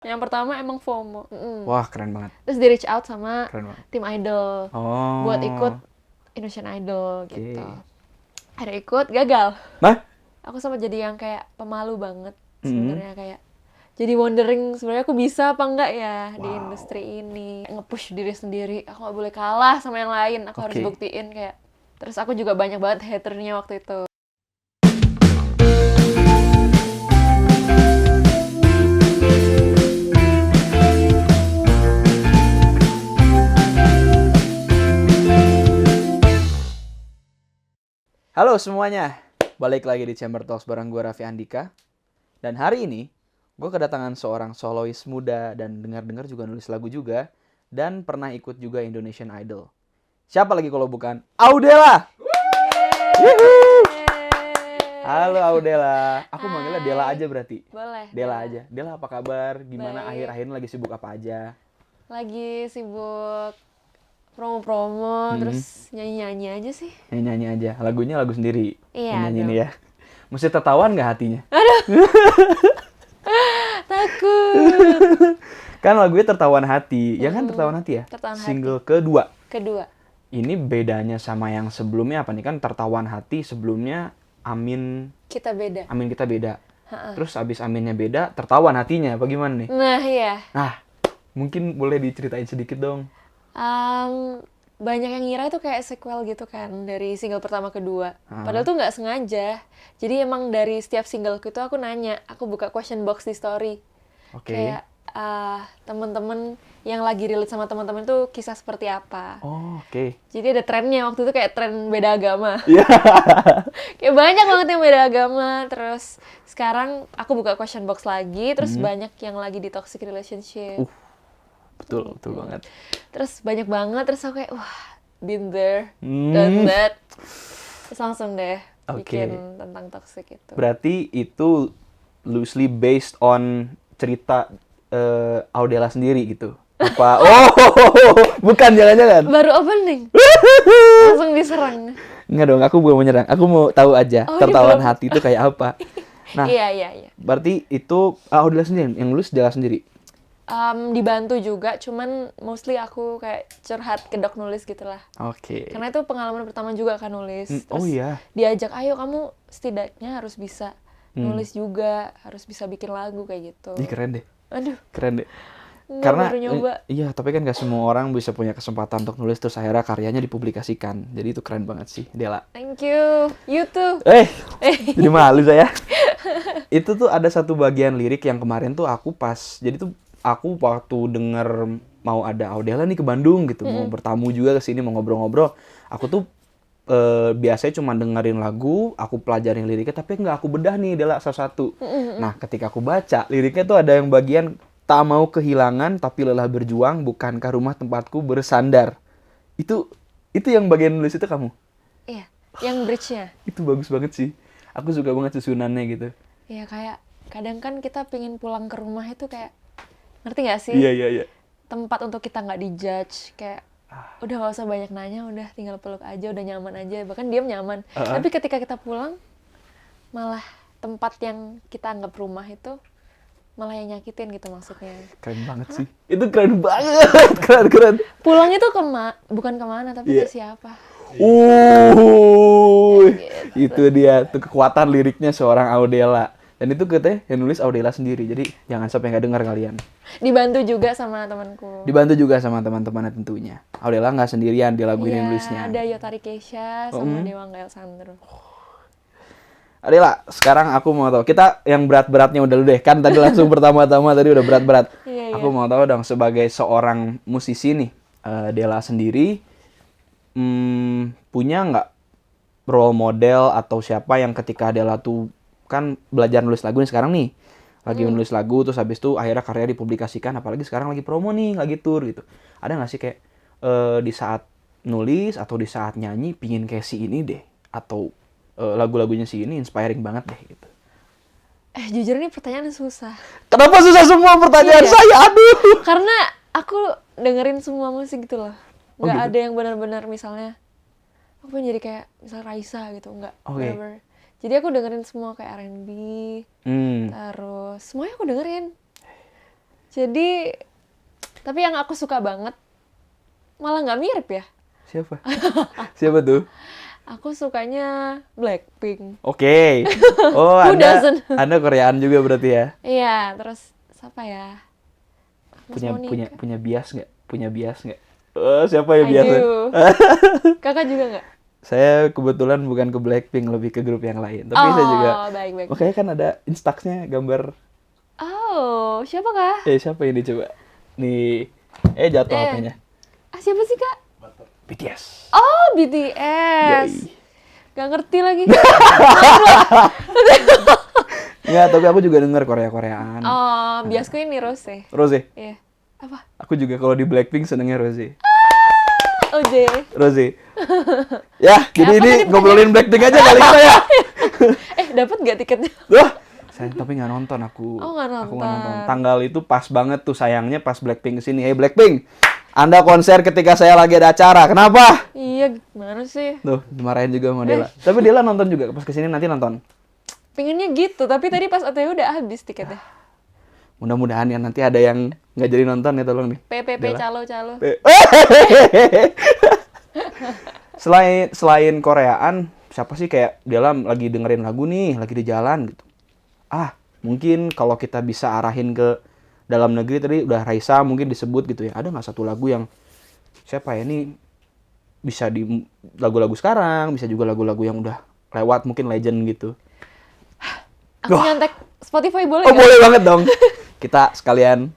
Yang pertama emang FOMO. Wah, keren banget. Terus di reach out sama Keren banget. tim idol Oh. buat ikut Indonesian Idol Oke. gitu. Ada ikut, gagal. Nah? Aku sempat jadi yang kayak pemalu banget sebenarnya, kayak jadi wondering sebenarnya aku bisa apa enggak ya di industri ini. Nge-push diri sendiri, aku nggak boleh kalah sama yang lain, aku harus buktiin kayak. Terus aku juga banyak banget haternya waktu itu. Halo semuanya, balik lagi di Chamber Talks bareng gue Raffi Andika. Dan hari ini, gue kedatangan seorang solois muda dan dengar-dengar juga nulis lagu juga. Dan pernah ikut juga Indonesian Idol. Siapa lagi kalau bukan Audela? Halo Audela, aku manggilnya Dela aja berarti. Boleh. Dela aja. Dela apa kabar? Gimana Baik. akhir-akhir ini lagi sibuk apa aja? Lagi sibuk promo-promo, terus nyanyi-nyanyi aja sih. Nyanyi aja. Lagunya lagu sendiri. Iya Nyanyi dong. ya. Mesti tertawan nggak hatinya? Takut. Kan lagunya Tertawan Hati. Ya kan Tertawan Hati ya? Tertawan Hati. Single kedua. Kedua. Ini bedanya sama yang sebelumnya apa nih? Kan Tertawan Hati sebelumnya Amin Kita beda. Amin Kita Beda. Terus abis Aminnya beda, Tertawan Hatinya. Bagaimana nih? Nah, iya. Nah, mungkin boleh diceritain sedikit dong. Banyak yang ngira itu kayak sequel gitu kan dari single pertama kedua. Padahal tuh nggak sengaja. Jadi emang dari setiap singleku itu aku nanya, aku buka question box di story. Oke. Kayak temen-temen yang lagi relate sama teman-teman tuh kisah seperti apa. Oh, oke. Jadi ada trennya waktu itu, kayak tren beda agama. Iya. Kayak banyak banget yang beda agama. Terus sekarang aku buka question box lagi, terus banyak yang lagi di toxic relationship. Betul banget. Terus banyak banget, terus aku kayak wah, been there, done that. Terus langsung deh bikin tentang toxic itu. Berarti itu loosely based on cerita Audela sendiri gitu. Apa? Oh, bukan jangan-jangan. Baru opening. Langsung diserang. Enggak dong, aku belum menyerang. Aku mau tahu aja Tertawan Hati itu kayak apa. Nah, Iya. berarti itu Audela sendiri yang nulis, Dela sendiri. Dibantu juga, cuman mostly aku kayak curhat ke dok nulis gitulah. Oke. Karena itu pengalaman pertama juga kan nulis. Terus Oh iya. diajak, ayo kamu setidaknya harus bisa nulis juga, harus bisa bikin lagu kayak gitu. Ih, keren deh. Aduh. Keren deh. Enggak, Karena baru nyoba. iya, tapi kan gak semua orang bisa punya kesempatan untuk nulis terus akhirnya karyanya dipublikasikan. Jadi itu keren banget sih, Dela. Thank you. You too. Jadi malu saya. Itu tuh ada satu bagian lirik yang kemarin tuh aku jadi tuh aku waktu denger mau ada Audela nih ke Bandung gitu, mau bertamu juga ke sini, mau ngobrol-ngobrol. Aku tuh biasanya cuma dengerin lagu, aku pelajarin liriknya, tapi nggak aku bedah nih Dela satu-satu. Nah, ketika aku baca, liriknya tuh ada yang bagian tak mau kehilangan tapi lelah berjuang, bukankah rumah tempatku bersandar. Itu yang bagian nulis itu kamu? Iya, yang bridge-nya. Itu bagus banget sih. Aku suka banget susunannya gitu. Iya, kayak kadang kan kita pengen pulang ke rumah itu kayak, ngerti gak sih? Iya. Tempat untuk kita nggak dijudge, kayak udah nggak usah banyak nanya, udah tinggal peluk aja, udah nyaman aja, bahkan diam nyaman. Tapi ketika kita pulang, malah tempat yang kita anggap rumah itu malah yang nyakitin gitu maksudnya. Keren banget sih. Itu keren banget. Keren. Pulang itu bukan kemana, tapi ke siapa. Itu dia tuh kekuatan liriknya seorang Audela. Dan itu katanya yang nulis Audela sendiri. Jadi jangan sampai nggak dengar kalian. Dibantu juga sama temanku. Dibantu juga sama teman-temannya tentunya. Audela nggak sendirian di lagu ini nulisnya. Ada Yotari Keisha sama Dewa Gael Sandro. Adela, sekarang aku mau tahu. Kita yang berat-beratnya udah dulu deh. Kan tadi langsung pertama-tama tadi udah berat-berat. Iya. Aku mau tahu dong, sebagai seorang musisi nih, Dela sendiri punya nggak role model atau siapa yang ketika Dela tuh kan belajar nulis lagu nih sekarang nih. Lagi nulis lagu, terus habis itu akhirnya karya dipublikasikan. Apalagi sekarang lagi promo nih, lagi tour gitu. Ada nggak sih kayak di saat nulis atau di saat nyanyi pingin kayak si ini deh? Atau lagu-lagunya si ini inspiring banget deh gitu. Jujur ini pertanyaan susah. Kenapa susah semua pertanyaan saya? Aduh. Karena aku dengerin semua musik gitu loh. Oh, Nggak gitu? ada yang benar-benar misalnya aku pengen jadi kayak misal Raisa gitu, nggak. Bener-bener. Jadi aku dengerin semua kayak R&B, terus semuanya aku dengerin. Jadi, tapi yang aku suka banget malah nggak mirip ya. Siapa? Siapa tuh? Aku sukanya Blackpink. Oke. Oh, Who doesn't? Anda Koreaan juga berarti ya? Iya, terus siapa ya? Mas Punya Monica. punya bias nggak? Punya bias nggak? Siapa ya biasnya? Aduh. Kakak juga nggak? Saya kebetulan bukan ke Blackpink, lebih ke grup yang lain. Tapi saya juga, baik. makanya kan ada Instaxnya gambar. Oh, siapa kah? Siapa ini coba? Nih, jatuh HP-nya. Siapa sih kak? BTS. Oh, BTS. Yoi. Gak ngerti lagi. Nggak, tapi aku juga denger Korea-Koreaan. Oh, biasku ini Rose. Rose. Iya. Apa? Aku juga kalau di Blackpink senengnya Rose. Oje. Rose. Ya, jadi apa ini tadi ngobrolin Blackpink aja kali kita ya. Dapat gak tiketnya? Wah, saya tapi nggak nonton aku. Oh, nggak Aku nggak nonton. nonton. Tanggal itu pas banget tuh, sayangnya pas Blackpink kesini. Hey Blackpink, Anda konser ketika saya lagi ada acara. Kenapa? Iya, gimana sih? Tuh, dimarahin juga sama Dela. Tapi Dela nonton juga pas kesini, nanti nonton. Pengennya gitu, tapi tadi pas OTW udah habis tiketnya. Mudah-mudahan ya nanti ada yang nggak jadi nonton ya, tolong nih. PPP Dela. calo-calo. Selain Koreaan, siapa sih kayak Dela lagi dengerin lagu nih, lagi di jalan gitu. Mungkin kalau kita bisa arahin ke dalam negeri, tadi udah Raisa mungkin disebut gitu ya. Ada nggak satu lagu yang siapa ya, ini bisa di lagu-lagu sekarang, bisa juga lagu-lagu yang udah lewat, mungkin legend gitu. Aku Wah. nyontek Spotify boleh Oh, nggak? boleh banget dong. Kita sekalian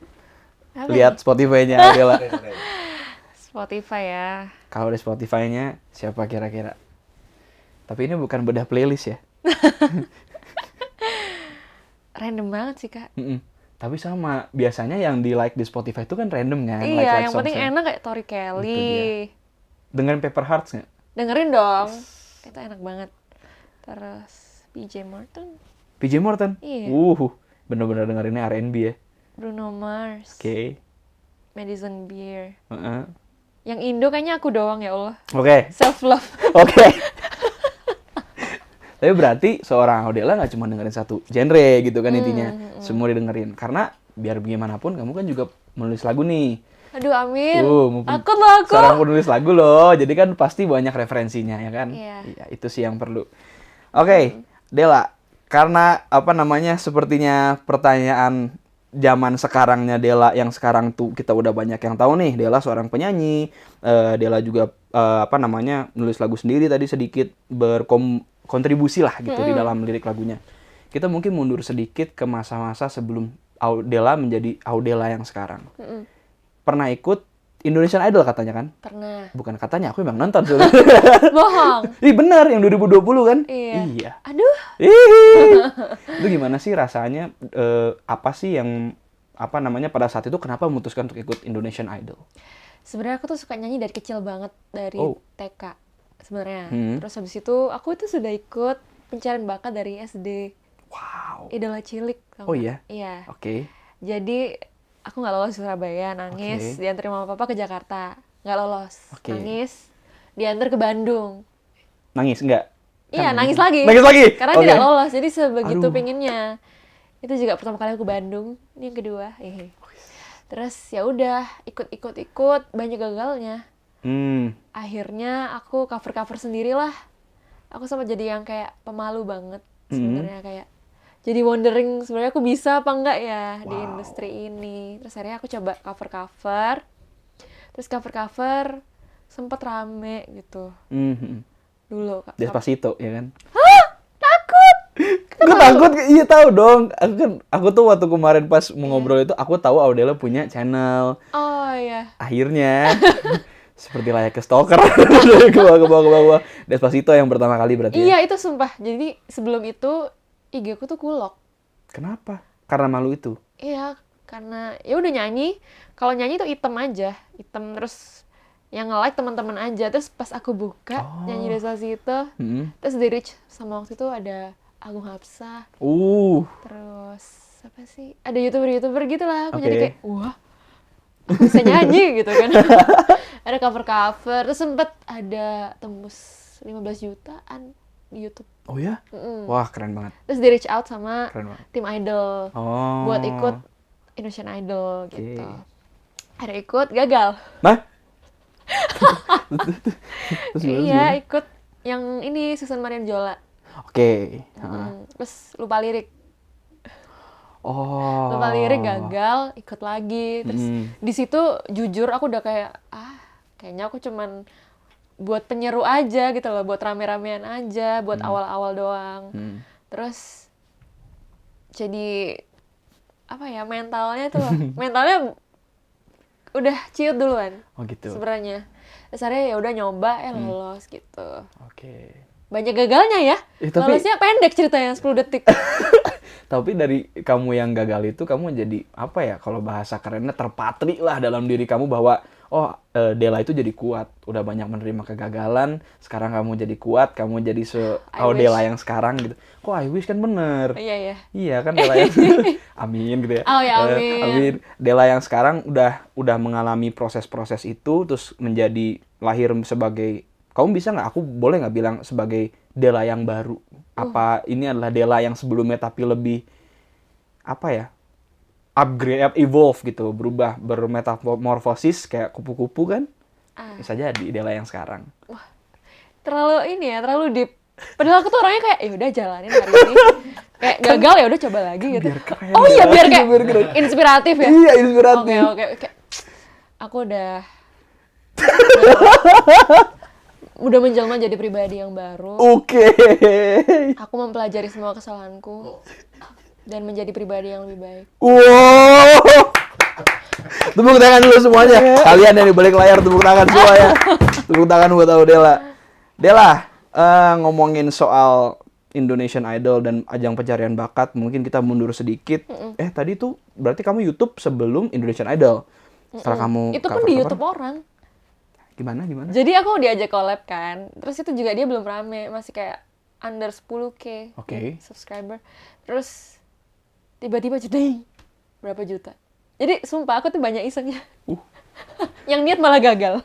Apa lihat Spotify-nya Dela. Spotify ya. Kalau di Spotify-nya siapa kira-kira? Tapi ini bukan bedah playlist ya. Random banget sih kak. Tapi sama, biasanya yang di like di Spotify itu kan random kan? Iya, like yang penting songs-nya. enak kayak Tori Kelly. Dengerin Paper Hearts nggak? Dengerin dong. Itu enak banget. Terus PJ Morton, PJ Morton? Iya. Bener-bener dengerinnya R&B ya. Bruno Mars, Oke. Madison Beer. Heeh. Yang Indo kayaknya aku doang ya Allah. Oke. Self love. Oke. Tapi berarti seorang Audela nggak cuma dengerin satu genre gitu kan intinya. Semua didengerin. Karena biar bagaimanapun kamu kan juga menulis lagu nih. Aduh amin. Mumpung Akut loh aku. seorang penulis lagu loh. Jadi kan pasti banyak referensinya ya kan. Iya. Itu sih yang perlu. Oke, Dela. Karena sepertinya pertanyaan zaman sekarangnya Dela yang sekarang tuh kita udah banyak yang tahu nih. Dela seorang penyanyi. Dela juga nulis lagu sendiri tadi, sedikit berkontribusi lah gitu di dalam lirik lagunya. Kita mungkin mundur sedikit ke masa-masa sebelum Dela menjadi Audela yang sekarang. Pernah ikut Indonesian Idol katanya kan? Pernah. Bukan katanya, aku emang nonton soalnya. Bohong. Ih bener, yang 2020 kan? Iya. Aduh. Ih. Itu gimana sih rasanya? Apa sih yang pada saat itu kenapa memutuskan untuk ikut Indonesian Idol? Sebenarnya aku tuh suka nyanyi dari kecil banget, dari TK sebenarnya. Terus habis itu aku tuh sudah ikut pencarian bakat dari SD. Wow. Idola Cilik. Oh iya? Iya. Oke. Jadi aku nggak lolos di Surabaya, nangis. Diantar mama papa ke Jakarta, nggak lolos. Nangis. Diantar ke Bandung. Nangis nggak? Iya, nangis lagi. Nangis lagi? Karena tidak lolos, jadi sebegitu pengennya. Itu juga pertama kali aku ke Bandung, ini yang kedua. Terus ya udah, ikut, banyak gagalnya. Akhirnya aku cover sendirilah. Aku sempat jadi yang kayak pemalu banget sebenarnya, kayak jadi wondering sebenarnya aku bisa apa enggak ya di industri ini. Terus akhirnya aku coba cover. Terus cover sempet rame gitu. Dulu Kak. Despacito ya kan? Takut. Gue takut, iya tahu dong. Aku tuh waktu kemarin pas mau ngobrol itu, aku tahu Audela punya channel. Oh iya. Akhirnya seperti layaknya stalker dari ke bawah. Despacito yang pertama kali berarti. Iya, itu sumpah. Jadi sebelum itu IG aku tuh kulok. Kenapa? Karena malu itu. Iya, karena ya udah nyanyi. Kalau nyanyi tuh item aja, item, terus yang nge-like teman-teman aja. Terus pas aku buka nyanyi Despacito, terus di reach sama waktu itu ada Agung Hapsah. Terus apa sih? Ada YouTuber gitu lah. Aku jadi kayak, wah, aku bisa nyanyi gitu kan. Ada cover, terus sempet ada tembus 15 jutaan di YouTube. Oh ya? Wah, keren banget. Terus di reach out sama Keren banget. tim idol Oh. buat ikut Indonesian Idol Oke. gitu. Ada ikut, gagal. Nah? Terus gimana? Iya, ikut yang ini Susan Marian Jola. Oke. Terus lupa lirik. Oh. Lupa lirik gagal, ikut lagi. Terus di situ jujur aku udah kayak kayaknya aku cuman buat penyeru aja gitu loh, buat rame-ramean aja, buat awal-awal doang. Terus jadi apa ya, mentalnya tuh loh. Mentalnya udah ciut duluan. Oh gitu. Sebenarnya. Dasarnya ya udah nyoba lolos gitu. Oke. Banyak gagalnya ya. Tapi Lolosnya pendek ceritanya 10 detik. tapi dari kamu yang gagal itu kamu jadi apa ya, kalau bahasa kerennya terpatri lah dalam diri kamu bahwa Della itu jadi kuat, udah banyak menerima kegagalan, sekarang kamu jadi kuat, kamu jadi Della yang sekarang gitu. Kok I wish kan bener. Iya ya. Iya kan Della yang amin gitu ya. Oh ya amin. Amin. Della yang sekarang udah mengalami proses-proses itu terus menjadi lahir sebagai, kamu bisa nggak, aku boleh nggak bilang sebagai Della yang baru? Apa ini adalah Della yang sebelumnya tapi lebih apa ya? Upgrade, evolve gitu, berubah, bermetamorfosis kayak kupu-kupu kan? Bisa jadi Della yang sekarang. Wah, terlalu ini ya, terlalu deep. Padahal aku tuh orangnya kayak, ya udah jalanin hari ini. Kayak gagal ya udah coba lagi gitu. Biar keren. Oh iya, biar kayak Biar keren. inspiratif ya. Iya, inspiratif. Oke. Aku udah menjelma jadi pribadi yang baru. Oke. Aku mempelajari semua kesalahanku dan menjadi pribadi yang lebih baik. Wow. Tepuk tangan dulu semuanya. Kalian yang di balik layar tepuk tangan semua ya. Tepuk tangan buat Della. Della, ngomongin soal Indonesian Idol dan ajang pencarian bakat, mungkin kita mundur sedikit. Tadi tuh berarti kamu YouTube sebelum Indonesian Idol. Setelah kamu itu pun di YouTube orang. Gimana? Jadi aku diajak collab kan. Terus itu juga dia belum rame, masih kayak under 10K subscriber. Terus tiba-tiba jeding berapa juta. Jadi sumpah aku tuh banyak isengnya. Yang niat malah gagal.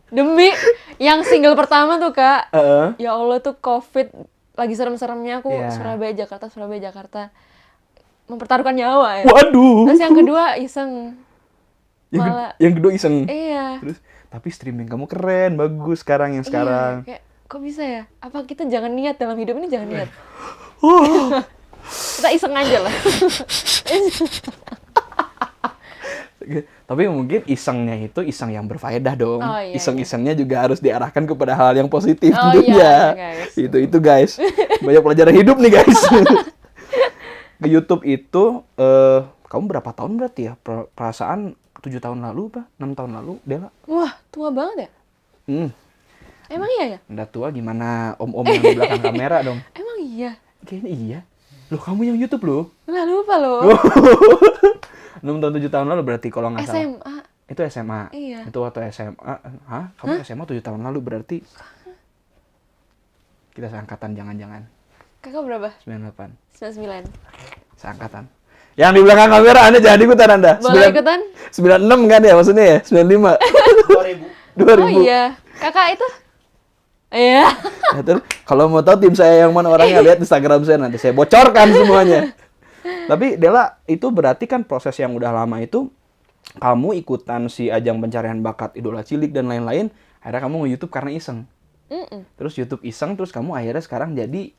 Demi yang single pertama tuh Kak. Ya Allah tuh COVID lagi serem-seremnya aku Surabaya Jakarta. Mempertaruhkan nyawa ya. Waduh. Terus yang kedua iseng. Yang kedua iseng. Iya. Terus tapi streaming kamu keren, bagus sekarang yang sekarang. Iya, kayak kok bisa ya? Apa kita jangan niat dalam hidup ini, jangan niat. Kita iseng aja lah. Tapi mungkin isengnya itu iseng yang berfaedah dong. Iya, Iseng-isengnya juga harus diarahkan kepada hal yang positif Oh, tentunya. iya, guys. Itu guys. Banyak pelajaran hidup nih guys. Ke YouTube itu kamu berapa tahun berarti ya? Perasaan 7 tahun lalu apa? 6 tahun lalu, Della? Wah, tua banget ya? Emang iya ya? Udah tua gimana om-om yang di belakang kamera dong? Emang iya? Kayaknya iya. Loh, kamu yang YouTube loh. Nggak lupa loh. 6 tahun 7 tahun lalu berarti kalau nggak salah. SMA. Itu SMA. Iya. Itu waktu SMA. Hah? Kamu SMA 7 tahun lalu berarti kita seangkatan jangan-jangan. Kakak berapa? 98. 99. Seangkatan. Yang di belakang kamera Anda jangan ikutan Anda. Boleh ikutan? 96 kan ya maksudnya ya? 95. 2000. Oh iya. Kakak itu? Iya. Nah, terus kalau mau tahu tim saya yang mana orangnya, lihat Instagram saya, nanti saya bocorkan semuanya. Tapi Della, itu berarti kan proses yang udah lama itu kamu ikutan si ajang pencarian bakat Idola Cilik dan lain-lain, akhirnya kamu nge-YouTube karena iseng. Terus YouTube iseng, terus kamu akhirnya sekarang jadi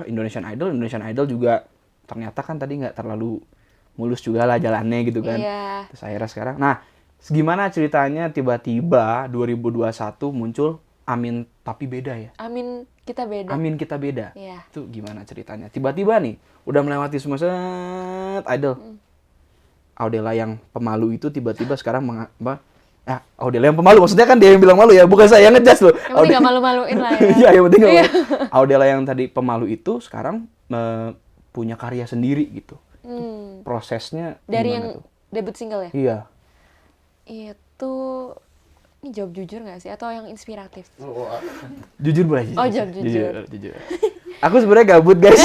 Indonesian Idol juga ternyata kan tadi nggak terlalu mulus juga lah jalannya gitu kan. Iya. Terus akhirnya sekarang, nah gimana ceritanya tiba-tiba 2021 muncul Amin Tapi Beda ya? Amin Kita Beda. Amin Kita Beda. Iya. Itu gimana ceritanya? Tiba-tiba nih, udah melewati semua idol. Audella yang pemalu itu tiba-tiba sekarang Audella yang pemalu, maksudnya kan dia yang bilang malu ya, bukan saya yang ngejudge loh. Yang penting nggak malu-maluin lah ya. Iya, yang penting nggak malu. Audella yang tadi pemalu itu sekarang punya karya sendiri gitu. Prosesnya Dari gimana yang tuh? debut single ya? Iya. Itu, ini jawab jujur nggak sih? Atau yang inspiratif? Jujur boleh. Oh, jujur. Aku sebenarnya gabut guys.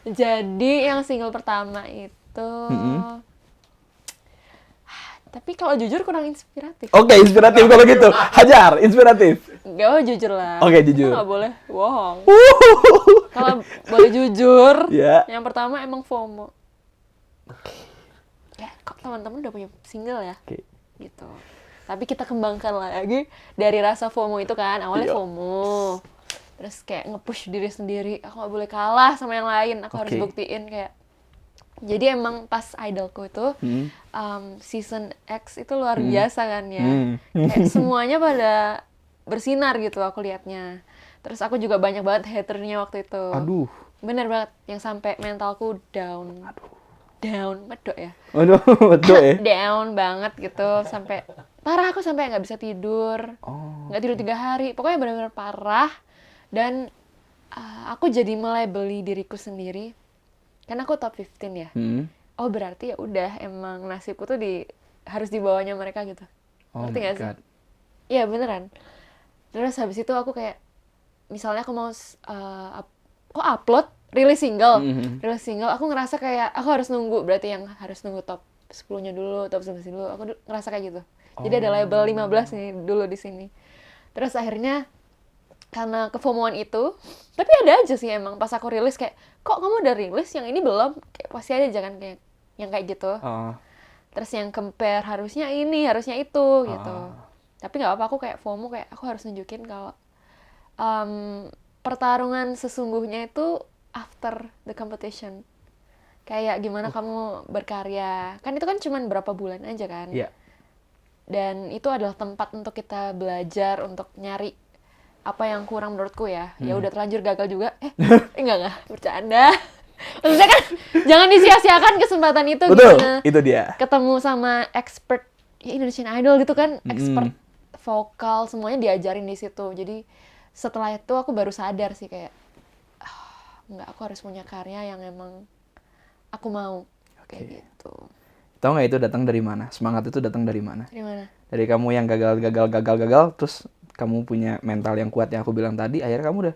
Jadi yang single pertama itu, tapi kalau jujur kurang inspiratif. Oke, inspiratif kalau gitu. Hajar, inspiratif. Gak mau jujur lah. Oke, jujur. Nggak boleh bohong. Kalau boleh jujur, Ya. yang pertama emang FOMO. Ya, kok teman-teman udah punya single ya? Oke. Gitu. Tapi kita kembangkan lagi dari rasa FOMO itu kan. Awalnya Iya. FOMO. Terus kayak nge-push diri sendiri. Aku gak boleh kalah sama yang lain. Aku harus Oke. buktiin kayak. Jadi emang pas idolku itu season X itu luar biasa kan ya. Kayak semuanya pada bersinar gitu aku liatnya. Terus aku juga banyak banget haternya waktu itu. Aduh. Bener banget, yang sampai mentalku down. Down, medok ya? Aduh, betul ya. Down banget gitu, sampai parah, aku sampai nggak bisa tidur. Oh. Nggak tidur 3 hari, pokoknya benar-benar parah. Dan aku jadi melabeli diriku sendiri. Kan aku top 15 ya. Oh berarti ya udah, emang nasibku tuh harus di bawahnya mereka gitu. Oh Ngerti my nggak sih? God. Iya beneran. Terus habis itu aku kayak, misalnya aku mau kok upload rilis single, aku ngerasa kayak aku harus nunggu, berarti yang harus nunggu top 10-nya dulu, top 11 dulu. Aku ngerasa kayak gitu. Jadi ada label 15 nih dulu di sini. Terus akhirnya karena kefomoan itu, tapi ada aja sih emang pas aku rilis kayak, kok kamu udah rilis yang ini belum? Kayak pasti ada aja kan kayak yang kayak gitu. Terus yang compare harusnya ini, harusnya itu gitu. Tapi nggak apa-apa, aku kayak FOMO, kayak aku harus nunjukin kalau pertarungan sesungguhnya itu after the competition. Kayak gimana kamu berkarya. Kan itu kan cuma berapa bulan aja kan. Iya. Dan itu adalah tempat untuk kita belajar, untuk nyari apa yang kurang menurutku ya. Ya udah terlanjur gagal juga. Enggak, bercanda. Maksudnya kan jangan disia-siakan kesempatan itu. Betul, gimana itu dia. ketemu sama expert ya Indonesian Idol gitu kan, expert vokal, semuanya diajarin di situ. Jadi setelah itu aku baru sadar sih kayak enggak, aku harus punya karya yang emang aku mau. Kayak gitu. Tahu nggak itu datang dari mana? Semangat itu datang dari mana? Dari mana? Dari kamu yang gagal, terus kamu punya mental yang kuat yang aku bilang tadi, akhirnya kamu udah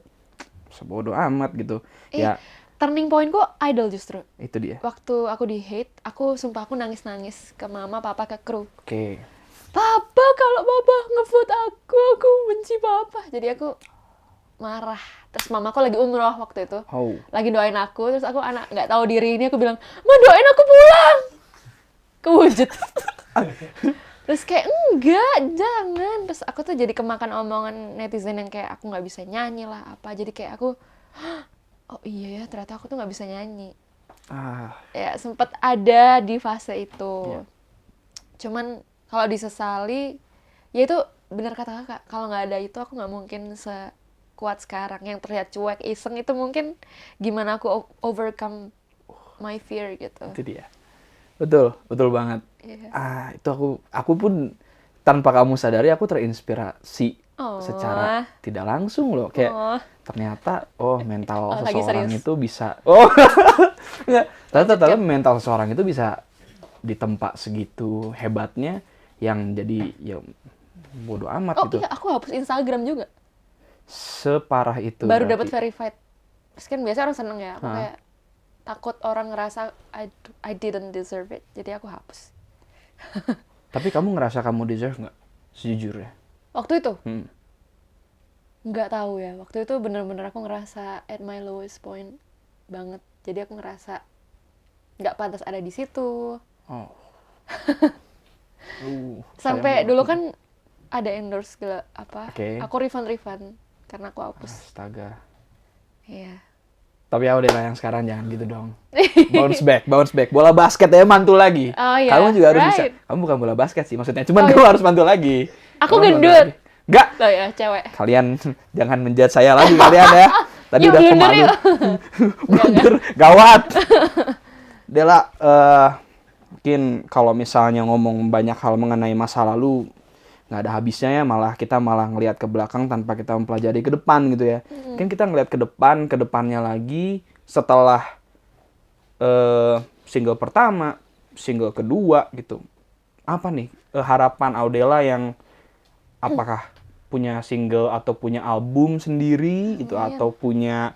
sebodoh amat gitu. Ya, turning pointku Idol justru. itu dia. Waktu aku di hate, aku nangis-nangis ke mama, papa, ke kru. Oke. Papa, kalau papa ngevote aku benci papa. Jadi aku marah. Terus mamaku lagi umroh waktu itu. Oh. Lagi doain aku, terus aku anak nggak tahu diri ini, aku bilang, "Ma, doain aku pulang." Kewujud. Terus kayak, "Enggak, jangan." Terus aku tuh jadi kemakan omongan netizen yang kayak aku nggak bisa nyanyi lah apa. Jadi kayak aku, oh iya ya, ternyata aku tuh nggak bisa nyanyi. Ya sempet ada di fase itu. Cuman kalau disesali, ya itu benar kata kakak, kalau nggak ada itu aku nggak mungkin sekuat sekarang. Yang terlihat cuek, iseng itu mungkin gimana aku overcome my fear gitu. Itu dia. Betul banget. Itu aku pun tanpa kamu sadari aku terinspirasi secara tidak langsung loh. Kayak ternyata mental seseorang itu bisa ternyata mental seseorang itu bisa ditempa segitu hebatnya, yang jadi ya bodoh amat gitu. Iya, aku hapus Instagram juga. Separah itu. Baru dapat verified. Terus kan biasa orang seneng ya, aku kayak takut orang ngerasa I didn't deserve it, jadi aku hapus. Tapi kamu ngerasa kamu deserve nggak? Sejujurnya. Waktu itu? Nggak tahu ya. Waktu itu bener-bener aku ngerasa at my lowest point banget. Jadi aku ngerasa nggak pantas ada di situ. Sampai dulu kan ada endorse segala apa. Aku refund karena aku hapus. Astaga. Iya. Tapi ya udah lah, yang sekarang jangan gitu dong. Bounce back. Bola basket ya, mantul lagi. Kamu juga harus bisa. Kamu bukan bola basket sih maksudnya. Cuman kamu harus mantul lagi. Aku gendut. Enggak. Oh ya, cewek. Kalian jangan menjudge saya lagi kalian ya. Tadi udah pemalu. Blunder, gawat. Dela, mungkin kalau misalnya ngomong banyak hal mengenai masa lalu, nggak ada habisnya ya, kita malah ngelihat ke belakang tanpa kita mempelajari ke depan gitu ya. Kan kita ngelihat ke depannya lagi setelah single pertama, single kedua gitu. Apa nih harapan Audela yang apakah punya single atau punya album sendiri gitu, atau punya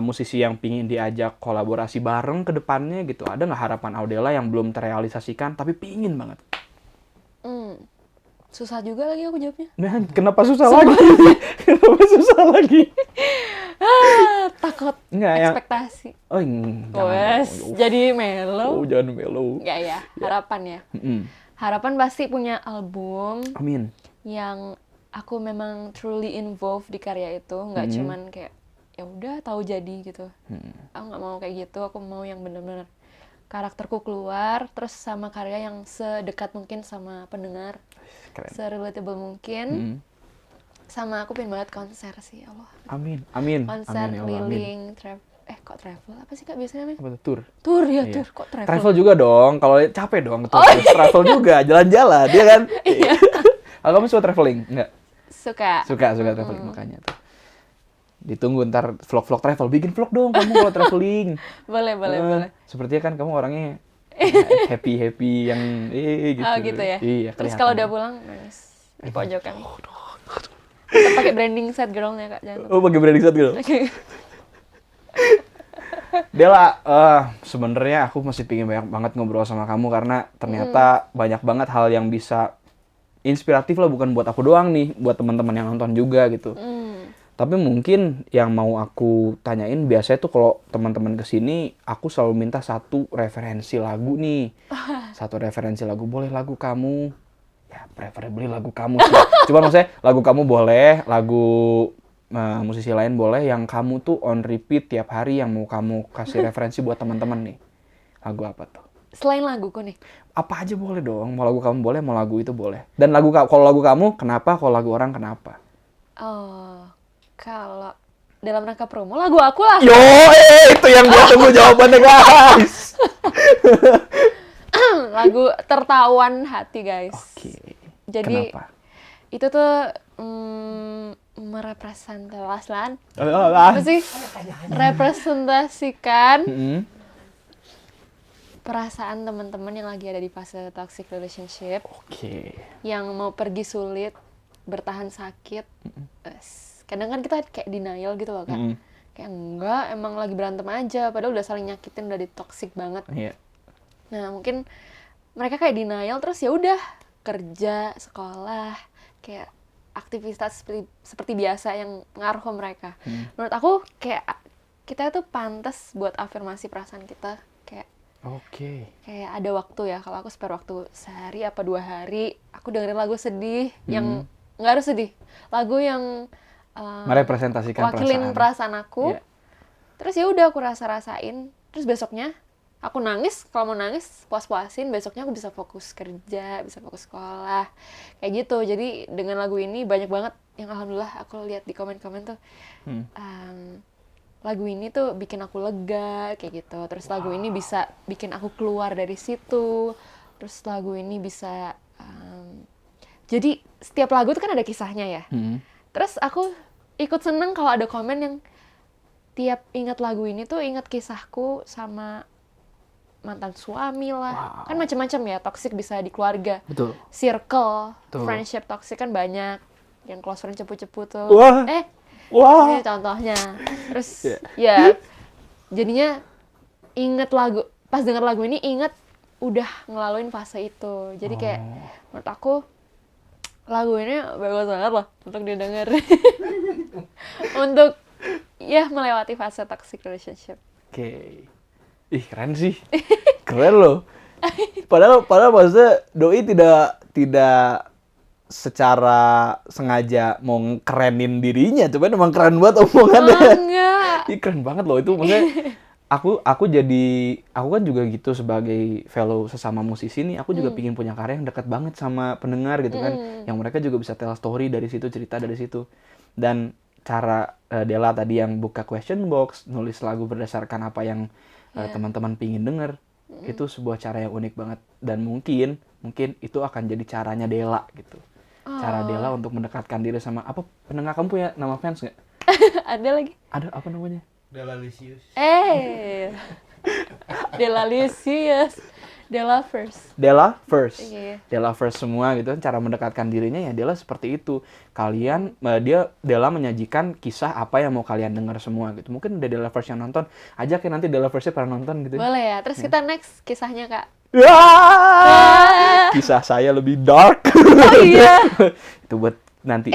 musisi yang pingin diajak kolaborasi bareng ke depannya gitu. Ada nggak harapan Audela yang belum terrealisasikan tapi pingin banget? Susah juga lagi aku jawabnya. Nah, kenapa susah lagi? Kenapa susah lagi? Takut Enggak, yang ekspektasi. oh, Wes, jadi melo. jangan melo. Enggak ya, harapan ya. Mm-mm. Harapan pasti punya album Amin. yang aku memang truly involved di karya itu, nggak cuman kayak ya udah tahu jadi gitu. Aku nggak mau kayak gitu, aku mau yang bener-bener karakterku keluar, terus sama karya yang sedekat mungkin sama pendengar, Keren. se-relatable mungkin. Sama aku pengen banget konser sih, Allah. Amin. Amin. Konser Amin, ya Allah, amin. keliling, kok travel? Apa sih Kak biasanya namanya? Apa tuh? Tour. Tour ya, Iya. tour. Kok travel? Travel juga dong. Kalau capek dong travel juga, jalan-jalan, dia kan. Iya. Kamu suka traveling? Enggak? Suka. Suka traveling makanya tuh. Ditunggu ntar vlog-vlog travel. Bikin vlog dong kamu kalau traveling. Boleh. Sepertinya kan kamu orangnya happy yang gitu. Oh gitu ya? Iya, Terus kelihatan. kalau udah pulang, nangis di pojokan. Kita pakai branding set girl-nya Kak, jangan lupa. Oh, pakai branding set gitu. Dela, sebenarnya aku masih pingin banyak banget ngobrol sama kamu karena ternyata banyak banget hal yang bisa inspiratif lah, bukan buat aku doang nih, buat teman-teman yang nonton juga gitu. Tapi mungkin yang mau aku tanyain, biasanya tuh kalau teman-teman kesini, aku selalu minta satu referensi lagu nih. Satu referensi lagu, boleh lagu kamu, ya preferably lagu kamu sih. Cuman maksudnya lagu kamu boleh, lagu musisi lain boleh, yang kamu tuh on repeat tiap hari, yang mau kamu kasih referensi buat teman-teman nih. Lagu apa tuh? Selain laguku nih. Apa aja boleh dong, mau lagu kamu boleh, mau lagu itu boleh. Dan kalau lagu kamu kenapa, kalau lagu orang kenapa? Oh, kalau dalam rangka promo lagu aku lah. Yo, itu yang gue tunggu jawabannya guys. Lagu Tertawan Hati guys. Oke. Jadi Kenapa? itu tuh merepresentasikan apa sih? Representasikan perasaan teman-teman yang lagi ada di fase toxic relationship, Oke. yang mau pergi sulit, bertahan sakit. Kadang kan kita kayak denial gitu loh Kak. Kayak enggak, emang lagi berantem aja, padahal udah saling nyakitin, udah toxic banget. Iya. Nah, mungkin mereka kayak denial, terus ya udah kerja, sekolah, kayak aktivitas seperti biasa yang ngaruh ke mereka. Menurut aku kayak kita tuh pantas buat afirmasi perasaan kita, kayak Oke. kayak ada waktu ya, kalau aku spare waktu sehari apa 2 hari, aku dengerin lagu sedih yang nggak harus sedih, lagu yang Merepresentasikan wakilin perasaan aku. Iya. Terus ya udah aku rasain, terus besoknya aku nangis, kalau mau nangis puas-puasin, besoknya aku bisa fokus kerja, bisa fokus sekolah, kayak gitu. Jadi dengan lagu ini banyak banget yang alhamdulillah aku lihat di komen-komen tuh, lagu ini tuh bikin aku lega, kayak gitu. Terus lagu ini bisa bikin aku keluar dari situ. Terus lagu ini bisa, jadi setiap lagu tuh kan ada kisahnya ya. Terus aku ikut seneng kalau ada komen yang tiap ingat lagu ini tuh ingat kisahku sama mantan suami lah. Kan macam-macam ya, toxic bisa di keluarga. Betul. Circle, Betul. friendship toxic kan banyak. Yang close friend cepu-cepu tuh. Wah. Ini contohnya. Terus ya jadinya inget lagu, pas denger lagu ini inget udah ngelaluin fase itu. Jadi kayak menurut aku lagu ini bagus banget loh untuk didengar. Untuk ya melewati fase toxic relationship. Oke. Ih, keren sih. Keren loh. Padahal maksudnya Doi tidak secara sengaja mau ngerenin dirinya, cuman emang keren banget omongannya. Enggak. Ih, keren banget loh itu, maksudnya aku kan juga gitu sebagai fellow sesama musisi nih, aku juga pingin punya karya yang dekat banget sama pendengar gitu kan, yang mereka juga bisa tell story dari situ, cerita dari situ. Dan cara Dela tadi yang buka question box, nulis lagu berdasarkan apa yang teman-teman pingin denger, itu sebuah cara yang unik banget, dan mungkin itu akan jadi caranya Dela gitu. Cara Dela untuk mendekatkan diri sama apa, pendengar kamu punya nama fans nggak? Ada lagi. Ada, apa namanya? Delalicious. Delalicious. Dela first. Dela first. Iya. Dela first semua gitu kan, cara mendekatkan dirinya ya Dela seperti itu. Kalian Dela menyajikan kisah apa yang mau kalian dengar semua gitu. Mungkin udah Dela first yang nonton, ajakin nanti Dela firstnya pernah nonton gitu. Boleh ya. Terus kita next kisahnya Kak. Ya, kisah saya lebih dark. Oh iya. Itu buat nanti,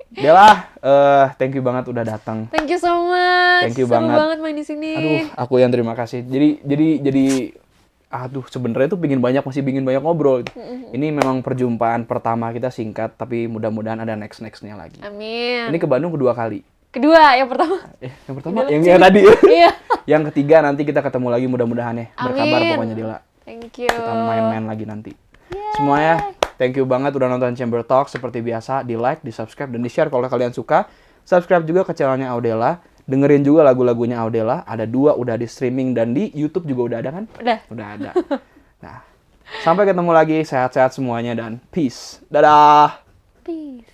Dela, thank you banget udah datang. Thank you so much. Thank you Seru banget. banget main di sini. Aduh, aku yang terima kasih. Jadi aduh, sebenarnya tuh masih pingin banyak ngobrol. Ini memang perjumpaan pertama kita singkat, tapi mudah-mudahan ada next-nextnya lagi. Amin. Ini ke Bandung kedua kali. Kedua, yang pertama. Yang pertama, yang tadi. Iya. Yang ketiga nanti kita ketemu lagi mudah-mudahan ya. Berkabar Amin. pokoknya Dela. Thank you. Kita main-main lagi nanti. Semuanya, thank you banget udah nonton Chamber Talk. Seperti biasa, di like, di subscribe, dan di share kalau kalian suka. Subscribe juga ke channelnya Audela. Dengerin juga lagu-lagunya Audela. Ada 2 udah di streaming dan di YouTube juga udah ada kan? Udah. Udah ada. Nah, sampai ketemu lagi. Sehat-sehat semuanya dan peace. Dadah. Peace.